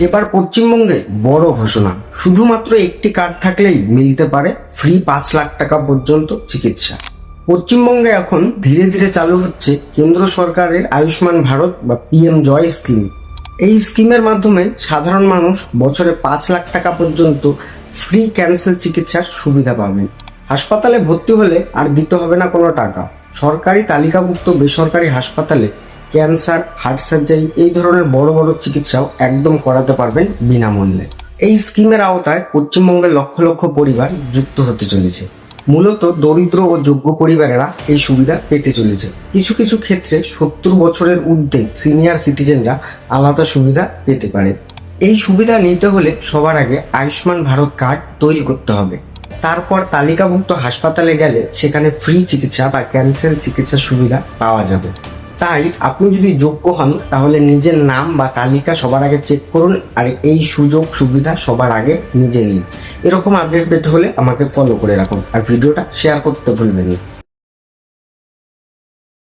এবার পশ্চিমবঙ্গে বড় ঘোষণা, শুধুমাত্র একটি কার্ড থাকলেই মিলতে পারে ফ্রি 5 লাখ টাকা পর্যন্ত চিকিৎসা। পশ্চিমবঙ্গে এখন ধীরে ধীরে চালু হচ্ছে কেন্দ্র সরকারের আয়ুষ্মান ভারত বা পিএম জয় স্কিম। এই স্কিমের মাধ্যমে সাধারণ মানুষ বছরে 5 লাখ টাকা পর্যন্ত ফ্রি ক্যান্সার চিকিৎসার সুবিধা পাবেন। হাসপাতালে ভর্তি হলে আর দিতে হবে না কোনো টাকা। সরকারি তালিকাভুক্ত বেসরকারি হাসপাতালে ক্যান্সার, হার্ট সার্জারি এই ধরনের বড় বড় চিকিৎসাও একদম করাতে পারবেন বিনামূল্যে। এই স্কিমের আওতায় পশ্চিমবঙ্গের লক্ষ লক্ষ পরিবার যুক্ত হতে চলেছে। মূলত দরিদ্র ও যোগ্য পরিবারেরা এই সুবিধা পেতে চলেছে। কিছু কিছু ক্ষেত্রে 70 বছরের ঊর্ধ্বে সিনিয়র সিটিজেনরা আলাদা সুবিধা পেতে পারে। এই সুবিধা নিতে হলে সবার আগে আয়ুষ্মান ভারত কার্ড তৈরি করতে হবে। তারপর তালিকাভুক্ত হাসপাতালে গেলে সেখানে ফ্রি চিকিৎসা বা ক্যান্সার চিকিৎসার সুবিধা পাওয়া যাবে। তাই আপনি যদি যোগ্য হন তাহলে নিজের নাম বা তালিকা সবার আগে চেক করুন, আর এই সুযোগ সুবিধা সবার আগে নিজে নিন। এরকম আপডেট পেতে হলে আমাকে ফলো করে রাখুন আর ভিডিওটা শেয়ার করতে ভুলবেন না।